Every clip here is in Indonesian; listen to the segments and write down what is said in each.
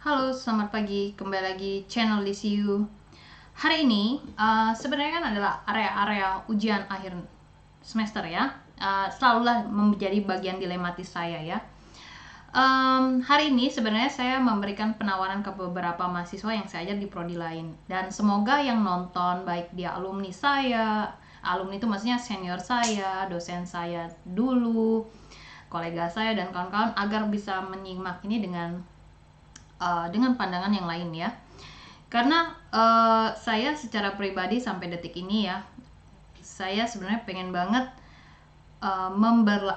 Halo, selamat pagi. Kembali lagi channel DCU. Hari ini sebenarnya kan adalah area-area ujian akhir semester ya. Selalulah menjadi bagian dilematis saya ya. Hari ini sebenarnya saya memberikan penawaran ke beberapa mahasiswa yang saya ajar di prodi lain. Dan semoga yang nonton, baik dia alumni saya, alumni itu maksudnya senior saya, dosen saya dulu, kolega saya dan kawan-kawan, agar bisa menyimak ini dengan pandangan yang lain ya. Karena saya secara pribadi sampai detik ini ya, saya sebenarnya pengen banget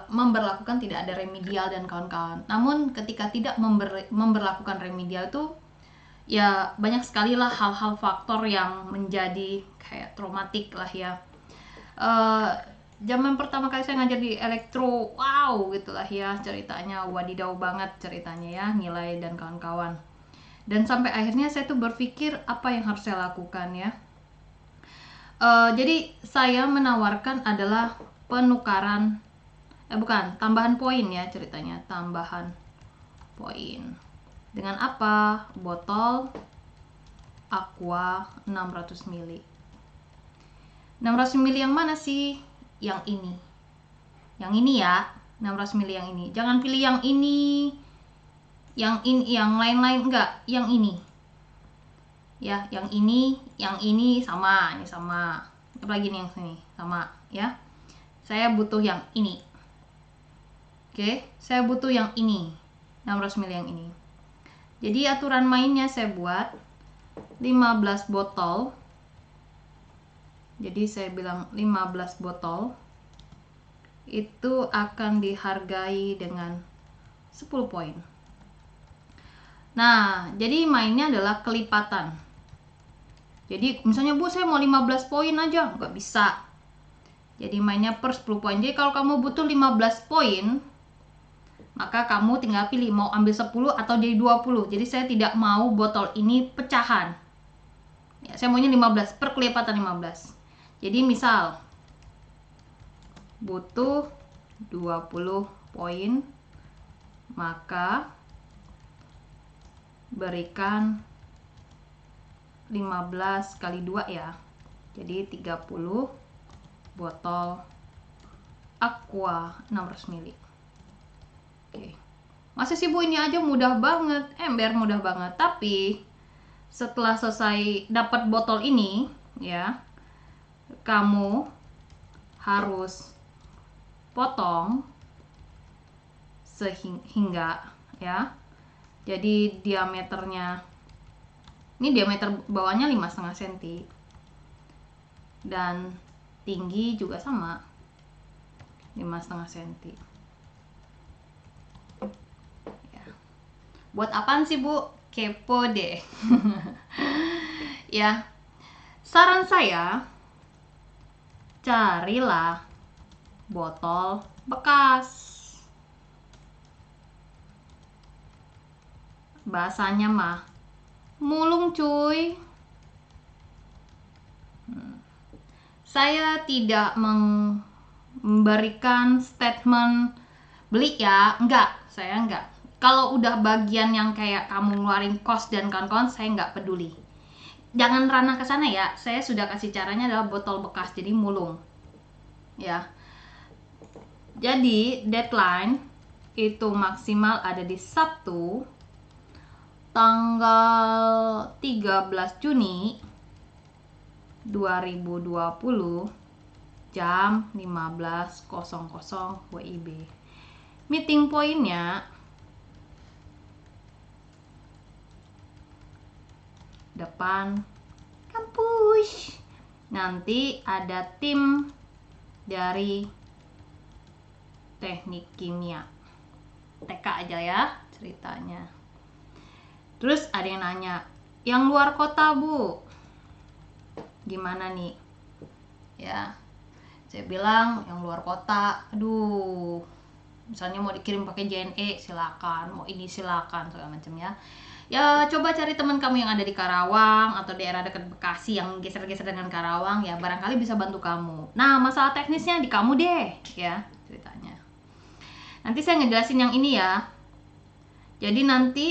memberlakukan tidak ada remedial dan kawan-kawan. Namun ketika tidak memberlakukan remedial itu ya banyak sekali lah hal-hal faktor yang menjadi kayak traumatik lah ya. Zaman pertama kali saya ngajar di elektro, wow gitulah ya ceritanya, wadidaw banget ceritanya ya, nilai dan kawan-kawan. Dan sampai akhirnya saya tuh berpikir apa yang harus saya lakukan ya. Jadi saya menawarkan adalah penukaran, tambahan poin ya ceritanya, tambahan poin. Dengan apa? Botol Aqua 600 ml. 600 ml yang mana sih? Yang ini. Yang ini ya, 600 ml yang ini. Jangan pilih yang ini. Yang lain-lain enggak, yang ini. Ya, yang ini sama, ini sama. Apalagi nih yang sini, sama ya. Saya butuh yang ini. Oke, saya butuh yang ini. 600 ml yang ini. Jadi aturan mainnya saya buat 15 botol. Jadi saya bilang 15 botol itu akan dihargai dengan 10 poin. Nah, jadi mainnya adalah kelipatan. Jadi misalnya Bu, saya mau 15 poin aja, nggak bisa. Jadi mainnya per 10 poin. Jadi kalau kamu butuh 15 poin, maka kamu tinggal pilih mau ambil 10 atau jadi 20. Jadi saya tidak mau botol ini pecahan. Ya, saya maunya 15, per kelipatan 15. Jadi misal butuh 20 poin, maka berikan 15 kali 2 ya. Jadi 30 botol Aqua 600 ml. Oke. Masa sih Bu, ini aja mudah banget. Ember mudah banget. Tapi setelah selesai dapat botol ini ya, kamu harus potong sehingga ya. Jadi diameternya, ini diameter bawahnya 5,5 cm dan tinggi juga sama 5,5 cm ya. Buat apaan sih Bu? Kepo deh. Ya, saran saya carilah botol bekas. Bahasanya mah mulung cuy. Saya tidak memberikan statement beli ya, enggak, saya enggak. Kalau udah bagian yang kayak kamu ngeluarin kos dan kawan-kawan, saya enggak peduli. Jangan ranah ke sana ya. Saya sudah kasih caranya adalah botol bekas, jadi mulung. Ya. Jadi deadline itu maksimal ada di Sabtu tanggal 13 Juni 2020 jam 15.00 WIB. Meeting poinnya depan kampus. Nanti ada tim dari teknik kimia, TK aja ya ceritanya. Terus ada yang nanya, yang luar kota Bu, gimana nih? Ya, saya bilang yang luar kota, aduh, misalnya mau dikirim pakai JNE silakan, mau ini silakan segala macam ya. Ya coba cari teman kamu yang ada di Karawang atau daerah dekat Bekasi yang geser-geser dengan Karawang ya, barangkali bisa bantu kamu. Nah, masalah teknisnya di kamu deh ya ceritanya. Nanti saya ngejelasin yang ini ya. Jadi nanti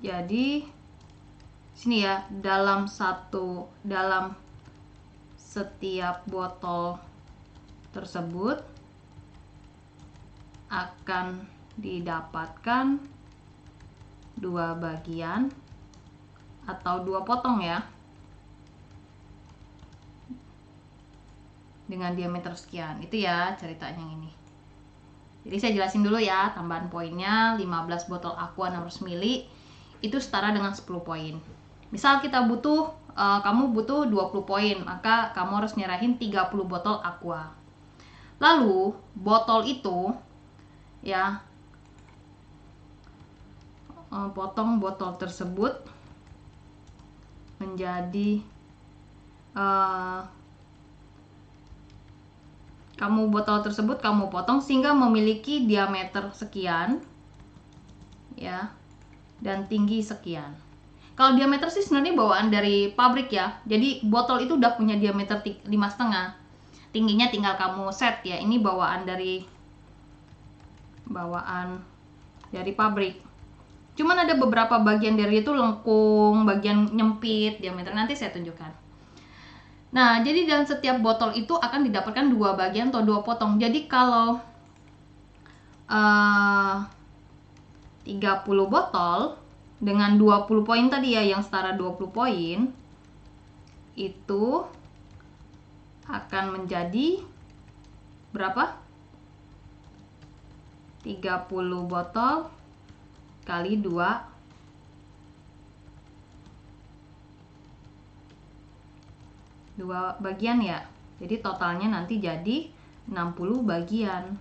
Jadi sini ya, dalam setiap botol tersebut akan didapatkan 2 bagian atau 2 potong ya, dengan diameter sekian. Itu ya ceritanya yang ini. Jadi saya jelasin dulu ya, tambahan poinnya 15 botol aqua 600 ml itu setara dengan 10 poin. Misal kita butuh kamu butuh 20 poin, maka kamu harus nyerahin 30 botol aqua. Lalu botol itu ya, potong botol tersebut menjadi kamu potong sehingga memiliki diameter sekian ya, dan tinggi sekian. Kalau diameter sih sebenarnya bawaan dari pabrik ya, jadi botol itu udah punya diameter 5,5, tingginya tinggal kamu set ya. Ini bawaan dari pabrik. Cuman ada beberapa bagian dari itu lengkung, bagian nyempit diameter, nanti saya tunjukkan. Nah, jadi dalam setiap botol itu akan didapatkan 2 bagian atau 2 potong. Jadi kalau 30 botol dengan 20 poin tadi ya, yang setara 20 poin, itu akan menjadi berapa? 30 botol kali 2 bagian ya. Jadi totalnya nanti jadi 60 bagian.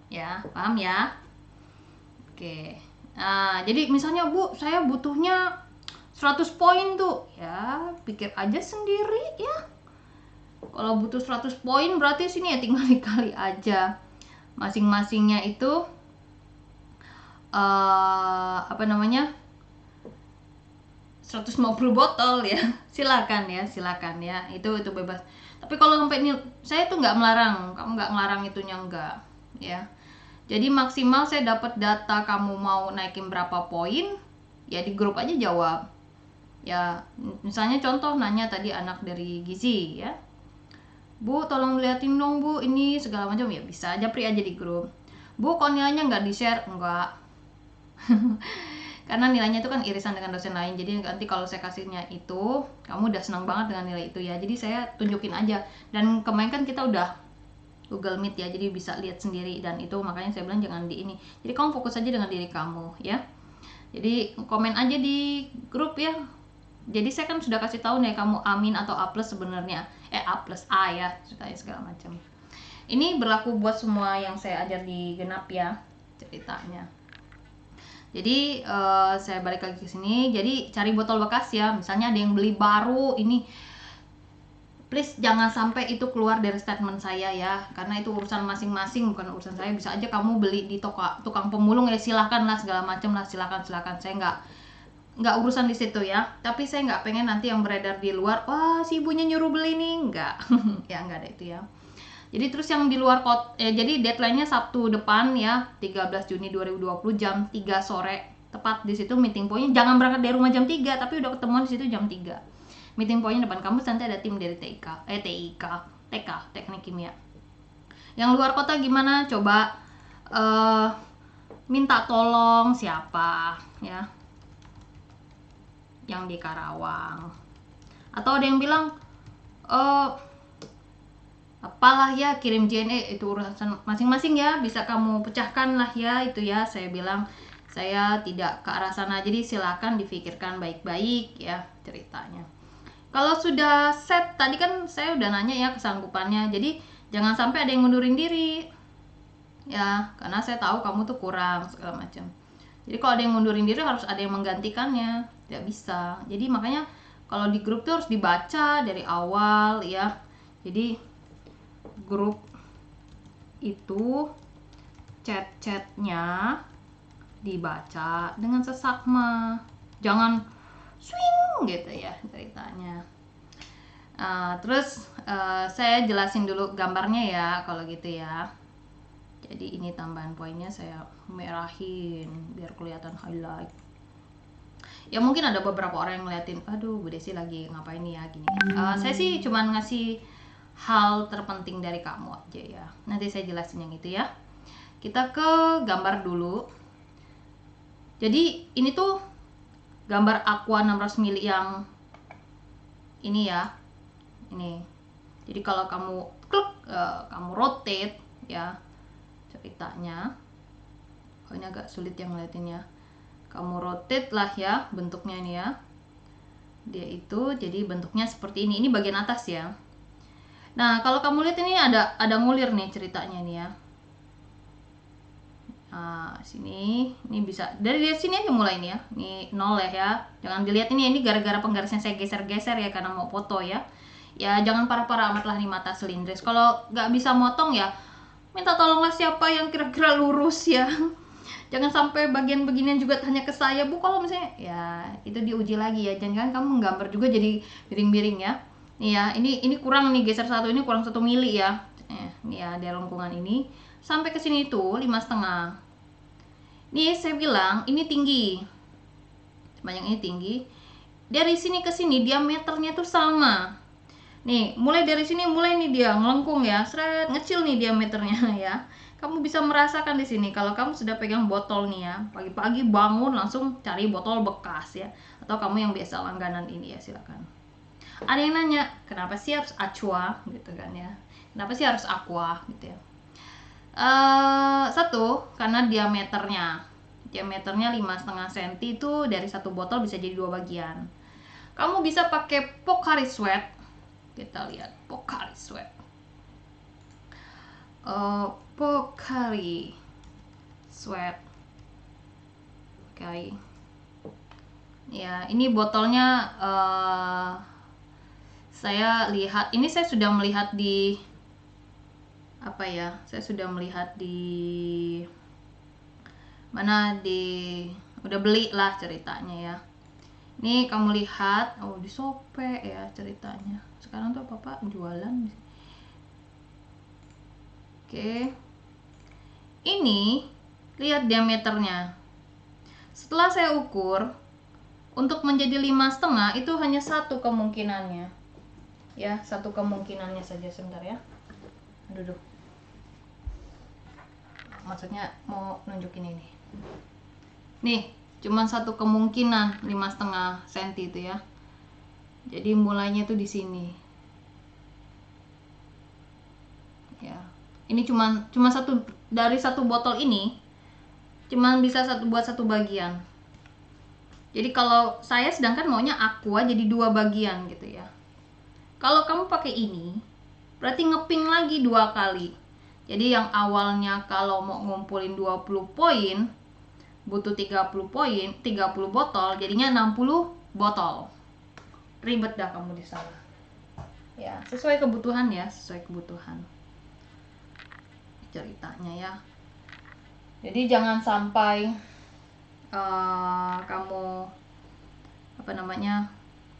Ya, paham ya? Oke. Nah, jadi misalnya Bu, saya butuhnya 100 poin tuh. Ya, pikir aja sendiri ya. Kalau butuh 100 poin berarti sini ya tinggal dikali aja. Masing-masingnya itu 150 botol ya. Silakan ya, itu bebas. Tapi kalau sampai ini, saya tuh nggak melarang, kamu nggak ngelarang itunya, enggak ya. Jadi maksimal saya dapat data kamu mau naikin berapa poin ya, di grup aja jawab ya. Misalnya contoh nanya tadi anak dari gizi ya, Bu tolong liatin dong Bu ini segala macam, ya bisa aja aja di grup. Bu kok nilainya nggak di share? Enggak. Karena nilainya itu kan irisan dengan dosen lain, jadi nanti kalau saya kasihnya itu kamu udah senang banget dengan nilai itu ya, jadi saya tunjukin aja. Dan kemarin kan kita udah Google Meet ya, jadi bisa lihat sendiri, dan itu makanya saya bilang jangan di ini, jadi kamu fokus aja dengan diri kamu ya. Jadi komen aja di grup ya. Jadi saya kan sudah kasih tahu nih kamu amin atau A plus sebenarnya, A plus A ya, segala macam. Ini berlaku buat semua yang saya ajar di Genap ya ceritanya. Jadi saya balik lagi ke sini. Jadi cari botol bekas ya. Misalnya ada yang beli baru ini, please jangan sampai itu keluar dari statement saya ya, karena itu urusan masing-masing, bukan urusan saya. Bisa aja kamu beli di tukang pemulung ya, silahkan lah segala macam lah, silahkan. Saya nggak urusan di situ ya. Tapi saya nggak pengen nanti yang beredar di luar, wah si ibunya nyuruh beli nih, nggak. Ya nggak ada itu ya. Jadi terus yang di luar jadi deadline-nya Sabtu depan ya, 13 Juni 2020 jam 3 sore. Tepat di situ meeting point-nya. Jangan berangkat dari rumah jam 3, tapi udah ketemuan di situ jam 3. Meeting point-nya depan kampus, nanti ada tim dari TK, Teknik Kimia. Yang luar kota gimana? Coba minta tolong siapa ya? Yang di Karawang. Atau ada yang bilang apalah ya, kirim JNE, itu urusan masing-masing ya, bisa kamu pecahkan lah ya itu ya. Saya bilang saya tidak ke arah sana, jadi silakan difikirkan baik-baik ya ceritanya. Kalau sudah set, tadi kan saya udah nanya ya kesanggupannya, jadi jangan sampai ada yang mundurin diri ya, karena saya tahu kamu tuh kurang segala macam. Jadi kalau ada yang mundurin diri harus ada yang menggantikannya, tidak bisa. Jadi makanya kalau di grup tuh harus dibaca dari awal ya. Jadi grup itu chat-chatnya dibaca dengan sesakma, jangan swing gitu ya ceritanya. Terus saya jelasin dulu gambarnya ya kalau gitu ya. Jadi ini tambahan poinnya saya merahin biar kelihatan highlight. Ya mungkin ada beberapa orang yang ngeliatin, aduh Bu Desi lagi ngapain nih ya gini. Saya sih cuman ngasih hal terpenting dari kamu aja ya. Nanti saya jelasin yang itu ya. Kita ke gambar dulu. Jadi ini tuh gambar aqua 600 ml yang ini ya. Ini. Jadi kalau kamu klik, kamu rotate ya ceritanya. Oh ini agak sulit yang ngeliatinnya. Kamu rotate lah ya bentuknya ini ya. Dia itu jadi bentuknya seperti ini. Ini bagian atas ya. Nah kalau kamu lihat ini ada ngulir nih ceritanya nih ya. Nah sini ini bisa dari sini aja mulai nih ya. Ini 0 ya. Jangan dilihat ini gara-gara penggarisnya saya geser-geser ya karena mau foto ya. Ya jangan parah-parah amat lah nih mata selindris. Kalau nggak bisa motong ya minta tolonglah siapa yang kira-kira lurus ya. Jangan sampai bagian beginian juga tanya ke saya, Bu, kalau misalnya ya itu diuji lagi ya. Jangan kamu nggambar juga jadi miring-miring ya. Nih ya, ini kurang nih, geser satu ini kurang 1 mili ya. Nih ya, dari lengkungan ini sampai ke sini tuh 5,5. Nih saya bilang ini tinggi. Sepanjang ini tinggi. Dari sini ke sini diameternya tuh sama. Nih, mulai dari sini mulai nih dia ngelengkung ya. Seret, ngecil nih diameternya ya. Kamu bisa merasakan di sini kalau kamu sudah pegang botol nih ya, pagi-pagi bangun langsung cari botol bekas ya, atau kamu yang biasa langganan ini ya silakan. Ada yang nanya, kenapa sih harus aqua gitu kan ya? Kenapa sih harus aqua gitu ya? Satu, karena diameternya 5,5 cm itu dari satu botol bisa jadi 2 bagian. Kamu bisa pakai Pocari Sweat. Kita lihat Pocari Sweat. Pocari Sweat. Oke. Ya, ini botolnya saya lihat, ini saya sudah melihat di apa ya? Saya sudah melihat di mana udah beli lah ceritanya ya. Ini kamu lihat, di Shopee ya ceritanya. Sekarang tuh apa jualan. Oke. Ini lihat diameternya. Setelah saya ukur untuk menjadi 5,5 itu hanya satu kemungkinannya. Ya, satu kemungkinannya saja sebentar ya. Duduk. Maksudnya mau nunjukin ini. Nih, cuman satu kemungkinan 5,5 cm itu ya. Jadi mulainya tuh di sini. Ya. Ini cuma satu dari satu botol ini cuman bisa buat satu bagian. Jadi kalau saya sedangkan maunya aqua jadi 2 bagian gitu ya. Kalau kamu pakai ini berarti ngepin lagi 2 kali. Jadi yang awalnya kalau mau ngumpulin 20 poin butuh 30 poin, 30 botol, jadinya 60 botol. Ribet dah kamu di sana. Ya, sesuai kebutuhan ya, sesuai kebutuhan. Ceritanya ya. Jadi jangan sampai kamu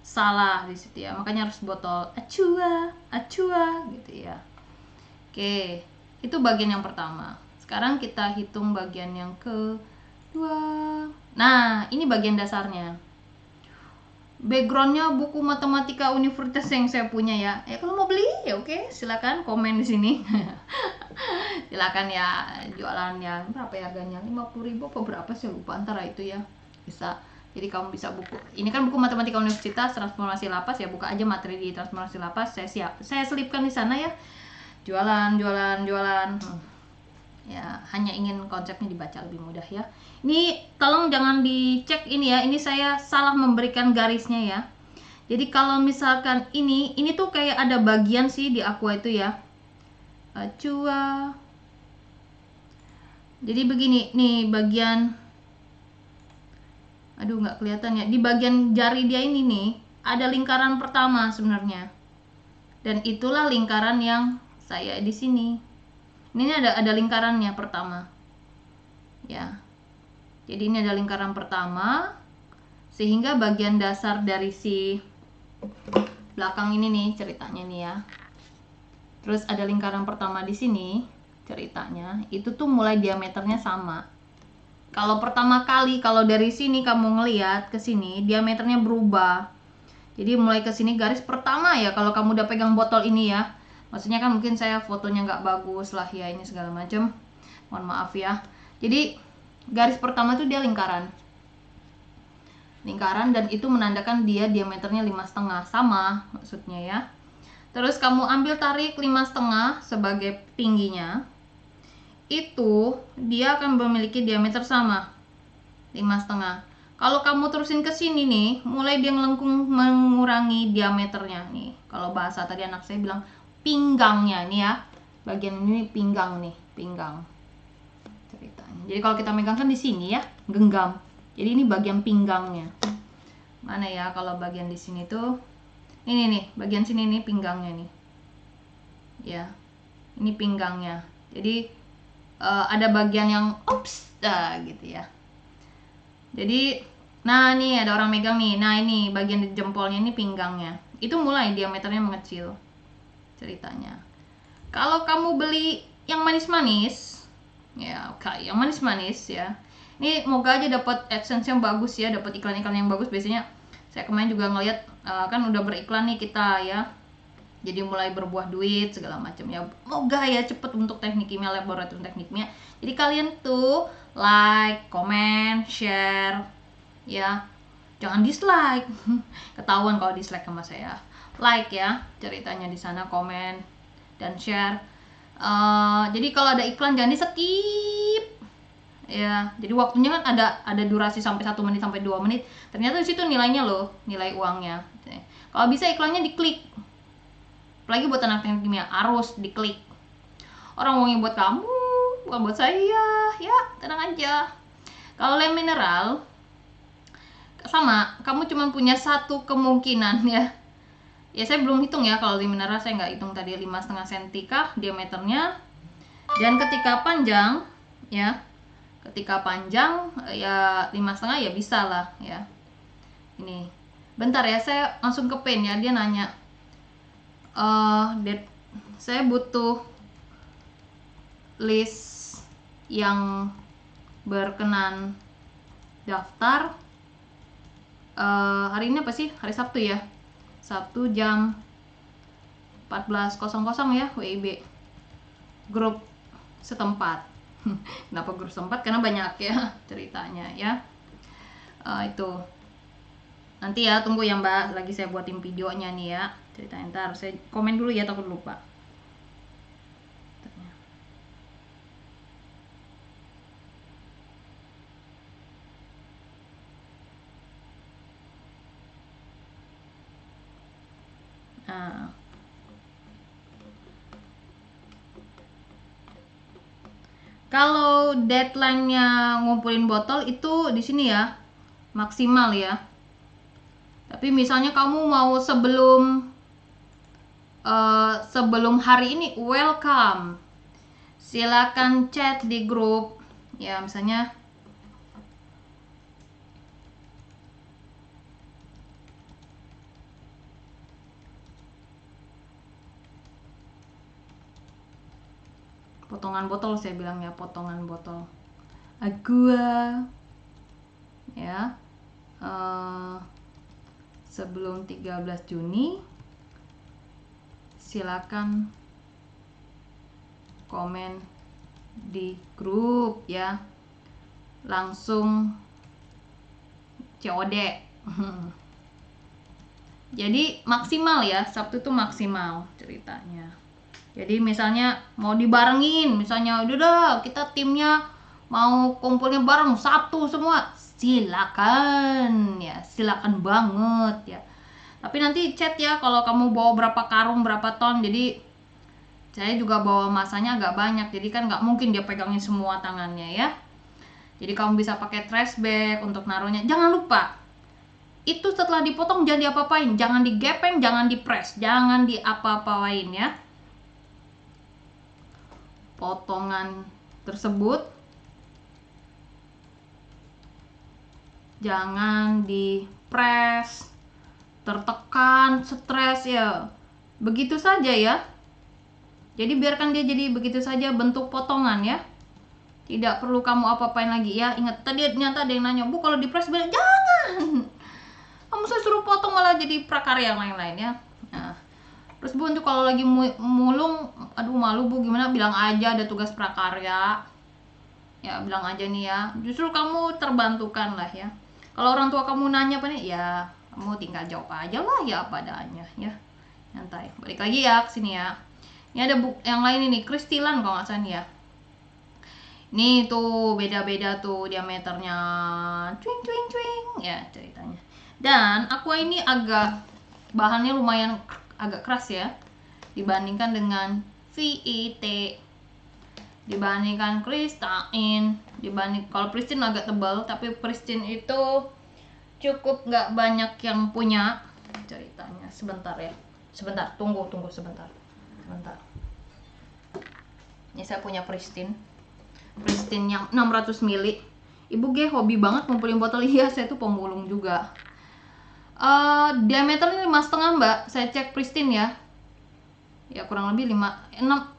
salah di situ ya. Makanya harus botol acua gitu ya. Oke, itu bagian yang pertama. Sekarang kita hitung bagian yang kedua. Nah, ini bagian dasarnya. Backgroundnya buku matematika universitas yang saya punya ya. Kalau mau beli ya oke, silakan komen di sini. Silakan ya, jualan ya. Berapa ya harganya? 50.000 apa berapa saya lupa, antara itu ya. Bisa. Jadi kamu bisa buku. Ini kan buku matematika universitas transformasi lapas ya, buka aja materi di transformasi lapas. Saya selipkan di sana ya. Jualan. Ya, hanya ingin konsepnya dibaca lebih mudah ya. Ini tolong jangan dicek ini ya, ini saya salah memberikan garisnya ya. Jadi kalau misalkan ini tuh kayak ada bagian sih di aqua itu ya. Aqua. Jadi begini, nih bagian, aduh nggak kelihatan ya. Di bagian jari dia ini nih ada lingkaran pertama sebenarnya. Dan itulah lingkaran yang saya di sini. Ini ada lingkarannya pertama. Ya. Jadi ini ada lingkaran pertama, sehingga bagian dasar dari si belakang ini nih ceritanya nih ya. Terus ada lingkaran pertama di sini ceritanya. Itu tuh mulai diameternya sama. Kalau pertama kali, kalau dari sini kamu ngelihat ke sini, diameternya berubah. Jadi mulai ke sini garis pertama ya, kalau kamu udah pegang botol ini ya. Maksudnya kan mungkin saya fotonya nggak bagus lah ya, ini segala macam. Mohon maaf ya. Jadi garis pertama tuh dia lingkaran. Dan itu menandakan dia diameternya 5,5 sama maksudnya ya. Terus kamu ambil tarik 5,5 sebagai tingginya, itu dia akan memiliki diameter sama 5,5. Kalau kamu terusin ke sini nih, mulai dia melengkung mengurangi diameternya nih. Kalau bahasa tadi anak saya bilang pinggangnya nih ya, bagian ini pinggang nih, pinggang ceritanya. Jadi kalau kita megang kan di sini ya, genggam. Jadi ini bagian pinggangnya. Mana ya kalau bagian di sini tuh? Ini nih, bagian sini nih pinggangnya nih. Ya. Ini pinggangnya. Jadi ada bagian yang gitu ya. Jadi nah nih ada orang megang nih. Nah, ini bagian di jempolnya ini pinggangnya. Itu mulai diameternya mengecil. Ceritanya. Kalau kamu beli yang manis-manis, ya oke, yang manis-manis ya. Ini moga aja dapat AdSense yang bagus ya, dapat iklan-iklan yang bagus. Biasanya saya kemarin juga ngeliat kan udah beriklan nih kita ya, jadi mulai berbuah duit segala macam ya. Moga ya cepet untuk teknik kimia, laboratorium teknik kimia. Jadi kalian tuh like, comment, share ya, jangan dislike. Ketahuan kalau dislike sama saya. Like ya ceritanya di sana, komen dan share. Jadi kalau ada iklan jangan di skip ya. Jadi waktunya kan ada durasi sampai 1 menit sampai 2 menit. Ternyata di situ nilainya loh, nilai uangnya. Kalau bisa iklannya diklik. Apalagi buat anak teknik kimia harus diklik. Orang uangnya buat kamu, bukan buat saya. Ya, tenang aja. Kalau lem mineral sama, kamu cuma punya satu kemungkinan ya. Ya saya belum hitung ya, kalau lem mineral saya nggak hitung tadi 5,5 cm kah diameternya. Dan ketika panjang ya, ya 5,5 ya bisa lah ya. Ini bentar ya, saya langsung ke pen ya. Dia nanya saya butuh list yang berkenan daftar hari ini apa sih, hari Sabtu ya, Sabtu jam 14.00 ya, WIB grup setempat. Kenapa grup setempat? Karena banyak ya ceritanya ya. Itu nanti ya, tunggu ya Mbak, lagi saya buatin videonya nih ya ceritanya. Ntar saya komen dulu ya, takut lupa. Nah, kalau deadline-nya ngumpulin botol itu di sini ya, maksimal ya. Tapi misalnya kamu mau sebelum hari ini, welcome. Silakan chat di grup ya, misalnya potongan botol, saya bilang ya, potongan botol Aqua ya, sebelum 13 Juni silakan komen di grup ya, langsung COD. Jadi maksimal ya, Sabtu tuh maksimal ceritanya. Jadi misalnya mau dibarengin, misalnya udah kita timnya mau kumpulnya bareng Sabtu semua, silakan ya, silakan banget ya. Tapi nanti chat ya kalau kamu bawa berapa karung, berapa ton. Jadi saya juga bawa masanya agak banyak, jadi kan nggak mungkin dia pegangin semua tangannya ya. Jadi kamu bisa pakai trash bag untuk naruhnya. Jangan lupa, itu setelah dipotong jangan diapa-apain, jangan digepeng, jangan dipres, jangan diapa-apain ya. Potongan tersebut jangan dipres, tertekan, stres ya, begitu saja ya. Jadi biarkan dia jadi begitu saja, bentuk potongan ya. Tidak perlu kamu apa-apain lagi ya. Ingat, tadi ternyata ada yang nanya, Bu kalau di press banyak, jangan. Kamu saya suruh potong malah jadi prakarya yang lain-lain ya. Nah, terus Bu untuk kalau lagi mulung, aduh malu Bu, gimana, bilang aja ada tugas prakarya. Ya bilang aja nih ya, justru kamu terbantukan lah ya. Kalau orang tua kamu nanya apa nih, ya kamu tinggal jawab aja lah ya apa adanya ya. Nyantai. Balik lagi ya ke sini ya. Ini ada yang lain ini, kristilan kalau nggak salah nih ya. Nih tuh beda-beda tuh diameternya, cuing ya ceritanya. Dan aqua ini bahannya lumayan agak keras ya dibandingkan dengan VET, dibandingkan kristalin, kalau pristine agak tebal, tapi pristine itu cukup nggak banyak yang punya ceritanya. Sebentar ya, tunggu sebentar. Ini saya punya pristine yang 600 ml. Ibu G hobi banget ngumpulin botol. Iya, saya tuh pemulung juga. Diameternya 5,5 Mbak. Saya cek pristine ya. Ya kurang lebih 6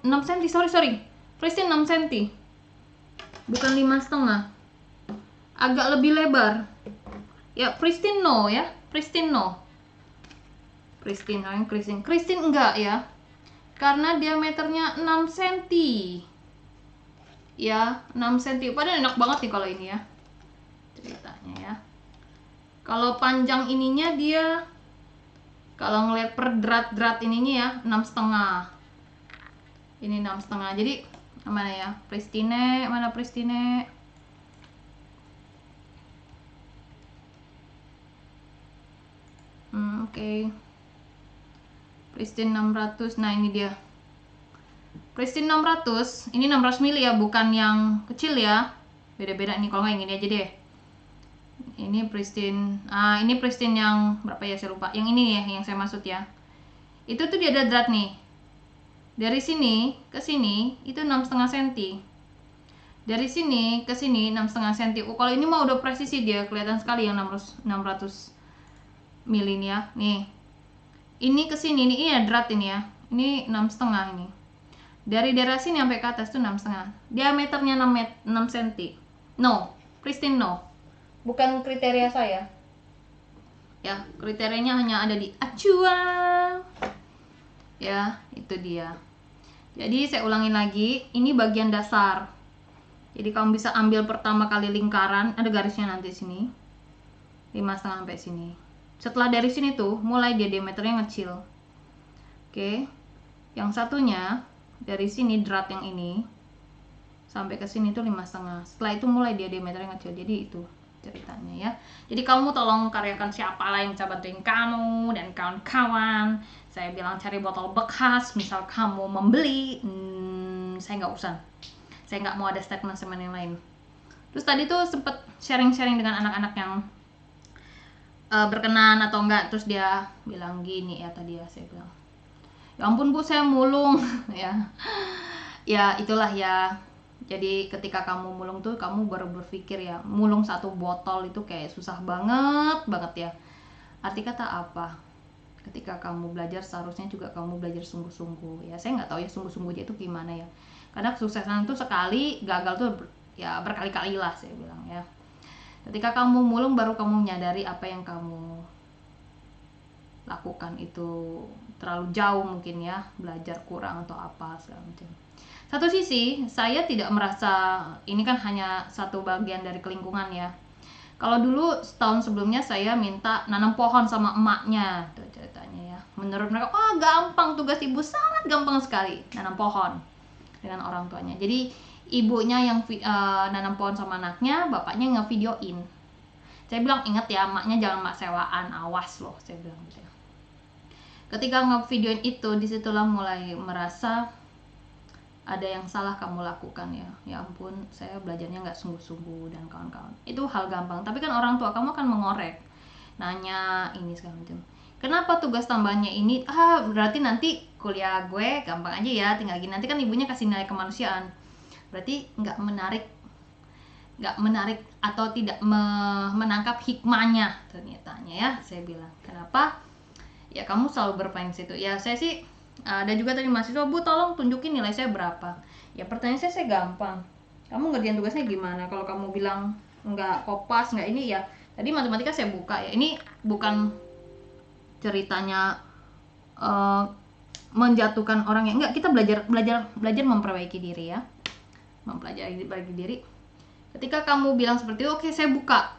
cm. Sorry. Pristine 6 cm. Bukan 5,5. Agak lebih lebar. Ya, pristine no ya. Pristine enggak ya. Karena diameternya 6 cm. Ya, 6 cm. Padahal enak banget nih kalau ini ya. Ceritanya ya. Kalau panjang ininya dia, kalau ngeliat per drat ininya ya 6,5. Ini 6,5. Jadi mana ya? Pristine, mana pristine? Oke. Pristine 600. Nah, ini dia. Pristine 600. Ini 600 ml ya, bukan yang kecil ya. Beda-beda nih, kalau nggak yang ini aja deh. Ini pristine. Ini pristine yang berapa ya, saya lupa. Yang ini ya, yang saya maksud ya. Itu tuh dia ada drat nih. Dari sini ke sini itu 6,5 cm. Dari sini ke sini 6,5 cm. Kalau ini mah udah presisi dia, kelihatan sekali yang 600 ml ini ya. Nih. Ini ke sini ini ya drat ini ya. Ini 6,5 ini. Dari daerah sini sampai ke atas tuh 6,5. Diameternya 6 cm. No, pristine no. Bukan kriteria saya. Ya, kriterianya hanya ada di Acua. Ya, itu dia. Jadi saya ulangin lagi, ini bagian dasar. Jadi kamu bisa ambil pertama kali lingkaran, ada garisnya nanti sini. 5,5 sampai sini. Setelah dari sini tuh mulai dia diameternya ngecil. Oke. Yang satunya dari sini drat yang ini sampai ke sini tuh 5,5. Setelah itu mulai dia diameternya ngecil. Jadi itu ceritanya ya. Jadi kamu tolong karyakan siapa lah yang bisa bantuin kamu dan kawan-kawan. Saya bilang cari botol bekas, misal kamu membeli, saya nggak usah. Saya nggak mau ada statement yang lain. Terus tadi tuh sempet sharing-sharing dengan anak-anak yang berkenan atau enggak, terus dia bilang gini ya tadi ya, saya bilang, ya ampun Bu, saya mulung ya. Ya itulah ya. Jadi ketika kamu mulung tuh kamu baru berpikir ya, mulung satu botol itu kayak susah banget ya. Arti kata apa? Ketika kamu belajar seharusnya juga kamu belajar sungguh-sungguh ya. Saya nggak tahu ya sungguh-sungguhnya itu gimana ya. Karena kesuksesan itu sekali, gagal tuh ya berkali-kali lah, saya bilang ya. Ketika kamu mulung baru kamu menyadari apa yang kamu lakukan itu terlalu jauh mungkin ya, belajar kurang atau apa segala macam. Satu sisi saya tidak merasa ini kan hanya satu bagian dari kelingkungan ya. Kalau dulu setahun sebelumnya saya minta nanam pohon sama emaknya tuh ceritanya ya. Menurut mereka, wah gampang, tugas ibu sangat gampang sekali nanam pohon dengan orang tuanya. Jadi ibunya yang nanam pohon sama anaknya, bapaknya ngevideoin. Saya bilang, ingat ya, emaknya jangan mak sewaan, awas loh, saya bilang gitu. Ketika ngevideoin itu, disitulah mulai merasa ada yang salah kamu lakukan ya. Ya ampun, saya belajarnya nggak sungguh-sungguh dan kawan-kawan. Itu hal gampang, tapi kan orang tua kamu akan mengorek, nanya ini segala macam. Kenapa tugas tambahannya ini? Berarti nanti kuliah gue gampang aja ya, tinggal gini. Nanti kan ibunya kasih nilai kemanusiaan. Berarti nggak menarik atau tidak menangkap hikmahnya ternyata ya. Saya bilang, kenapa? Ya kamu selalu bermain situ. Ya saya sih Ada juga tadi mahasiswa, Bu tolong tunjukin nilai saya berapa. Ya pertanyaan saya gampang, kamu ngerjain tugasnya gimana? Kalau kamu bilang nggak kopas, nggak ini, ya tadi matematika saya buka ya, ini bukan ceritanya menjatuhkan orang yang enggak, kita belajar memperbaiki diri ya, mempelajari diri. Ketika kamu bilang seperti itu, oke, saya buka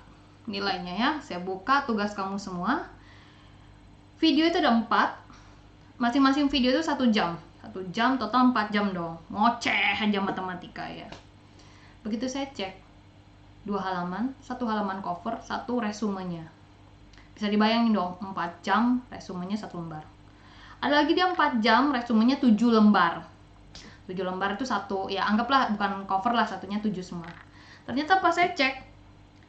nilainya ya, saya buka tugas kamu semua. Video itu ada 4, masing-masing video itu 1 jam, total 4 jam dong, ngoceh aja matematika ya. Begitu saya cek 2 halaman, 1 halaman cover, 1 resumenya. Bisa dibayangin dong, 4 jam resumenya 1 lembar. Ada lagi dia 4 jam resumenya 7 lembar. 7 lembar itu 1, ya anggaplah bukan cover lah, satunya 7 semua. Ternyata pas saya cek,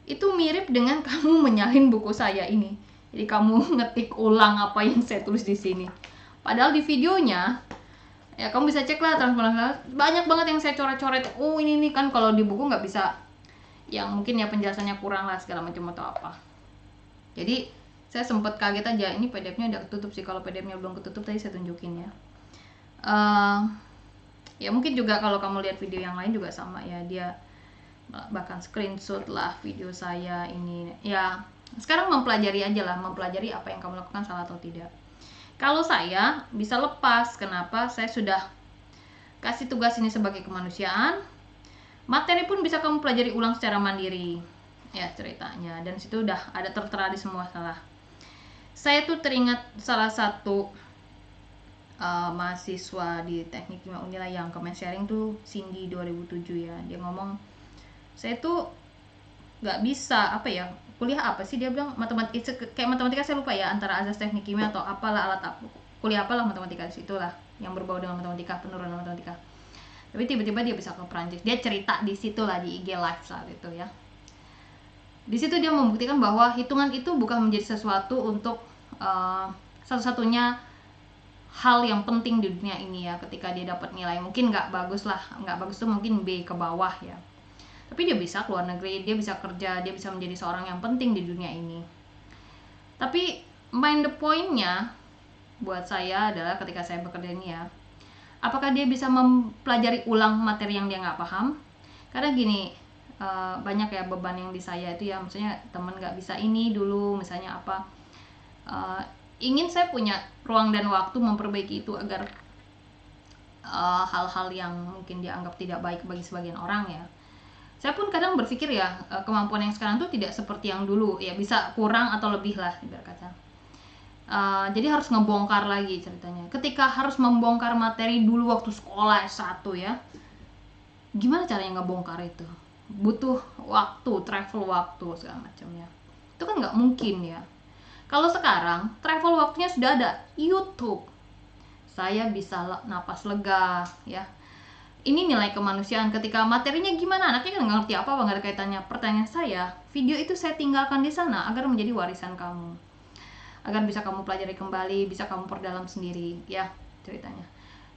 itu mirip dengan kamu menyalin buku saya ini. Jadi kamu ngetik ulang apa yang saya tulis di sini. Padahal di videonya, ya kamu bisa cek lah transparansi, banyak banget yang saya coret-coret. Oh ini kan kalau di buku nggak bisa, yang mungkin ya penjelasannya kurang lah segala macam atau apa. Jadi saya sempat kaget aja, ini PDF-nya udah ketutup sih. Kalau PDF-nya belum ketutup tadi saya tunjukin ya. Ya mungkin juga kalau kamu lihat video yang lain juga sama ya, dia bahkan screenshot lah video saya ini. Ya sekarang mempelajari aja lah, mempelajari apa yang kamu lakukan salah atau tidak. Kalau saya bisa lepas, kenapa? Saya sudah kasih tugas ini sebagai kemanusiaan. Materi pun bisa kamu pelajari ulang secara mandiri ya ceritanya, dan situ udah ada tertera di semua salah. Saya tuh teringat salah satu mahasiswa di Teknik Kimia Unila yang comment sharing tuh, Cindy 2007 ya. Dia ngomong, saya tuh nggak bisa kuliah apa sih, dia bilang matematika, kayak matematika saya lupa ya, antara azas teknik kimia atau apalah, alat apa, kuliah apalah matematika di situ lah yang berbau dengan matematika, penurunan matematika. Tapi tiba-tiba dia bisa ke Perancis. Dia cerita di situ lah, di IG live saat itu ya. Di situ dia membuktikan bahwa hitungan itu bukan menjadi sesuatu untuk satu-satunya hal yang penting di dunia ini ya. Ketika dia dapat nilai mungkin nggak bagus tuh mungkin B ke bawah ya, tapi dia bisa keluar negeri, dia bisa kerja, dia bisa menjadi seorang yang penting di dunia ini. Tapi the point-nya buat saya adalah ketika saya bekerja ini ya, apakah dia bisa mempelajari ulang materi yang dia nggak paham? Karena gini, banyak ya beban yang di saya itu ya, misalnya teman nggak bisa ini dulu, misalnya apa, ingin saya punya ruang dan waktu memperbaiki itu agar hal-hal yang mungkin dianggap tidak baik bagi sebagian orang ya. Saya pun kadang berpikir ya, kemampuan yang sekarang tuh tidak seperti yang dulu ya, bisa kurang atau lebih lah ibarat kata. Jadi harus ngebongkar lagi ceritanya. Ketika harus membongkar materi dulu waktu sekolah S1 ya, gimana caranya ngebongkar itu? Butuh waktu, travel waktu segala macamnya. Itu kan nggak mungkin ya. Kalau sekarang travel waktunya sudah ada, YouTube. Saya bisa napas lega ya. Ini nilai kemanusiaan. Ketika materinya gimana, anaknya kan nggak ngerti apa-apa, nggak ada kaitannya. Pertanyaan saya, video itu saya tinggalkan di sana agar menjadi warisan kamu, agar bisa kamu pelajari kembali, bisa kamu perdalam sendiri ya ceritanya.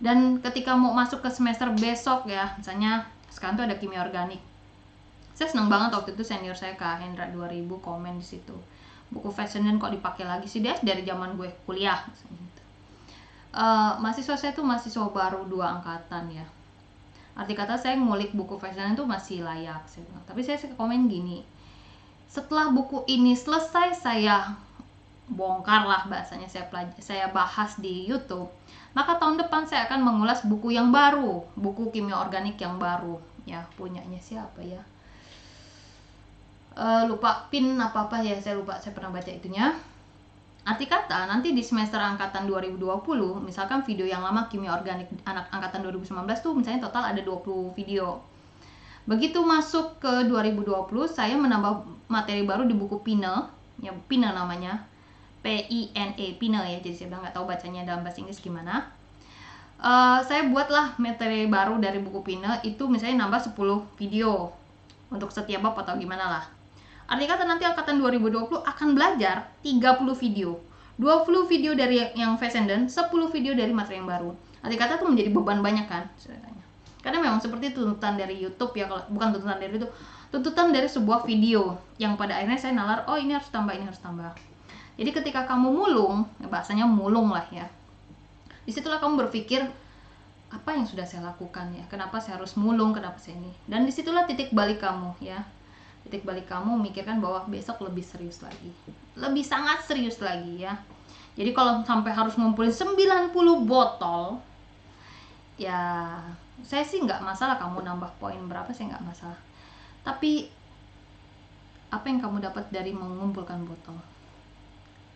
Dan ketika mau masuk ke semester besok ya, misalnya sekarang tuh ada kimia organik. Saya senang banget waktu itu senior saya Kak Hendra 2000 komen di situ, buku Fessenden kok dipakai lagi sih, dia dari zaman gue kuliah misalnya gitu. Mahasiswa saya tuh mahasiswa baru 2 angkatan ya. Arti kata saya ngulik buku Fessenden itu masih layak saya bilang. Tapi saya komen gini, setelah buku ini selesai saya bongkar lah bahasanya, saya bahas di YouTube, maka tahun depan saya akan mengulas buku yang baru, buku kimia organik yang baru ya, punyanya siapa ya, lupa pin apa ya, saya lupa, saya pernah baca itunya. Arti kata nanti di semester angkatan 2020 misalkan video yang lama kimia organik anak angkatan 2019 tuh misalnya total ada 20 video. Begitu masuk ke 2020 saya menambah materi baru di buku Pine ya, Pine namanya, P-I-N-E, Pine ya, jadi saya nggak tahu bacanya dalam bahasa Inggris gimana. Saya buatlah materi baru dari buku Pine itu, misalnya nambah 10 video untuk setiap bab atau gimana lah. Arti kata nanti angkatan 2020 akan belajar 30 video, 20 video dari yang Fessenden, 10 video dari materi yang baru. Arti kata itu menjadi beban banyak kan ceritanya. Karena memang seperti tuntutan dari YouTube ya, kalau bukan tuntutan dari itu, tuntutan dari sebuah video yang pada akhirnya saya nalar, oh ini harus tambah, ini harus tambah. Jadi ketika kamu mulung, ya bahasanya mulung lah ya, Disitulah kamu berpikir, apa yang sudah saya lakukan ya, kenapa saya harus mulung, kenapa saya ini. Dan disitulah titik balik kamu ya, titik balik kamu memikirkan bahwa besok lebih serius lagi, lebih sangat serius lagi ya. Jadi kalau sampai harus ngumpulin 90 botol ya, saya sih nggak masalah kamu nambah poin berapa, saya nggak masalah. Tapi apa yang kamu dapat dari mengumpulkan botol?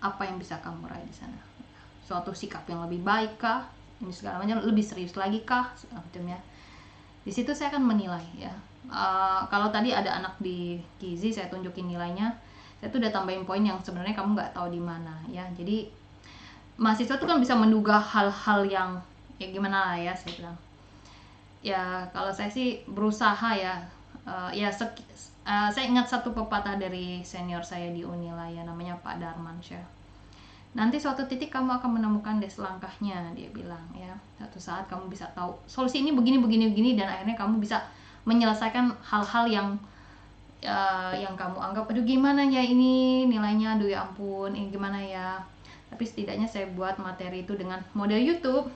Apa yang bisa kamu raih di sana? Suatu sikap yang lebih baik kah? Ini segala macam, lebih serius lagi kah? Segala macam ya. Di situ saya akan menilai ya. Kalau tadi ada anak di Gizi, saya tunjukin nilainya. Saya tuh udah tambahin poin yang sebenarnya kamu nggak tahu di mana ya. Jadi mahasiswa tuh kan bisa menduga hal-hal yang ya gimana lah ya, saya bilang. Ya kalau saya sih berusaha ya. Saya ingat satu pepatah dari senior saya di Unila ya, namanya Pak Darmansyah. Nanti suatu titik kamu akan menemukan langkahnya, dia bilang ya. Suatu saat kamu bisa tahu solusi ini begini dan akhirnya kamu bisa menyelesaikan hal-hal yang kamu anggap aduh gimana ya ini nilainya, aduh ya ampun ini gimana ya. Tapi setidaknya saya buat materi itu dengan model YouTube.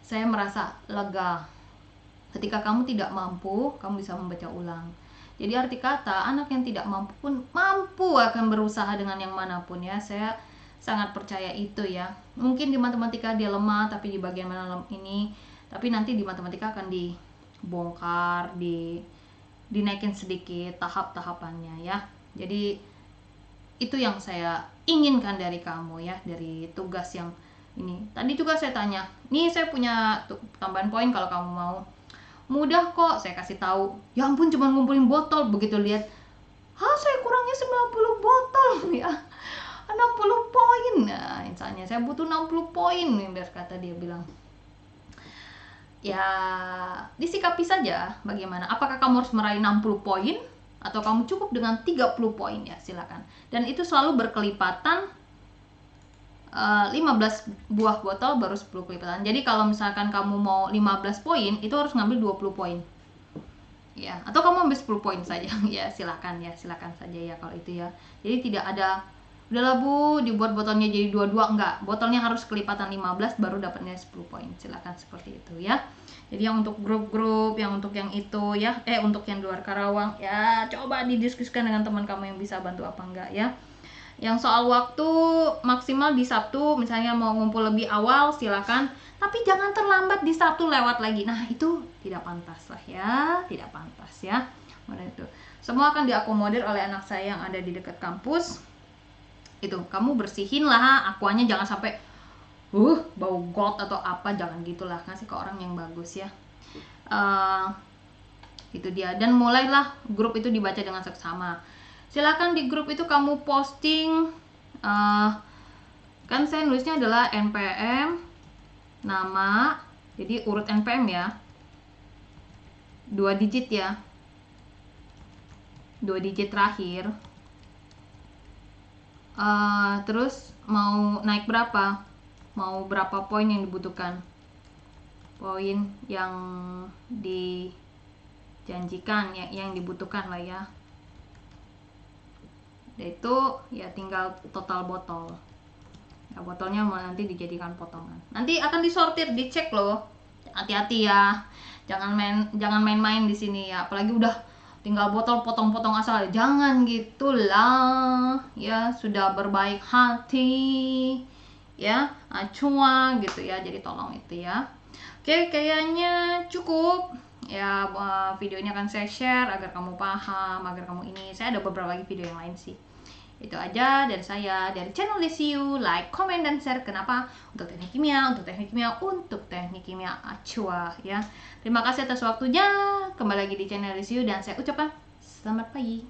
Saya merasa lega. Ketika kamu tidak mampu, kamu bisa membaca ulang. Jadi arti kata, anak yang tidak mampu pun mampu akan berusaha dengan yang manapun ya. Saya sangat percaya itu ya. Mungkin di matematika dia lemah, tapi di bagian mana ini, tapi nanti di matematika akan dibongkar, dinaikin sedikit tahap-tahapannya ya. Jadi itu yang saya inginkan dari kamu ya, dari tugas yang ini. Tadi juga saya tanya, nih saya punya tambahan poin kalau kamu mau. Mudah kok, saya kasih tahu. Ya ampun, cuma ngumpulin botol. Begitu lihat, saya kurangnya 90 botol ya. 60 poin. Nah, misalnya saya butuh 60 poin, biar kata dia bilang. Ya, disikapi saja bagaimana. Apakah kamu harus meraih 60 poin atau kamu cukup dengan 30 poin ya, silakan. Dan itu selalu berkelipatan. 15 buah botol baru 10 kelipatan. Jadi kalau misalkan kamu mau 15 poin, itu harus ngambil 20 poin. Ya, atau kamu ambil 10 poin saja. Ya, silakan saja ya kalau itu ya. Jadi tidak ada udahlah Bu, dibuat botolnya jadi 22, enggak. Botolnya harus kelipatan 15 baru dapatnya 10 poin. Silakan seperti itu ya. Jadi yang untuk grup-grup, yang untuk yang itu ya, untuk yang luar Karawang ya, coba didiskusikan dengan teman kamu yang bisa bantu apa enggak ya. Yang soal waktu maksimal di Sabtu, misalnya mau ngumpul lebih awal silakan, tapi jangan terlambat di Sabtu lewat lagi. Nah itu tidak pantas lah ya, tidak pantas ya. Itu semua akan diakomodir oleh anak saya yang ada di dekat kampus. Itu kamu bersihin lah akuanya, jangan sampai bau got atau apa, jangan gitulah, kasih ke orang yang bagus ya. Itu dia. Dan mulailah grup itu dibaca dengan seksama. Silakan di grup itu kamu posting, kan saya nulisnya adalah NPM, nama, jadi urut NPM ya, 2 digit ya, 2 digit terakhir. Terus mau naik berapa, mau berapa poin yang dibutuhkan, poin yang dijanjikan ya, yang dibutuhkan lah ya. Itu ya tinggal total botol ya, botolnya nanti dijadikan potongan, nanti akan disortir, dicek loh, hati-hati ya, jangan main-main di sini ya, apalagi udah tinggal botol potong-potong asal, jangan gitulah ya, sudah berbaik hati ya, cuan gitu ya, jadi tolong itu ya. Oke, kayaknya cukup ya, video ini akan saya share agar kamu paham, agar kamu ini, saya ada beberapa lagi video yang lain sih. Itu aja dari saya, dari channel Lisiu. Like, comment, dan share. Kenapa? Untuk teknik kimia, untuk teknik kimia Acua ya. Terima kasih atas waktunya. Kembali lagi di channel Lisiu dan saya ucapkan selamat pagi.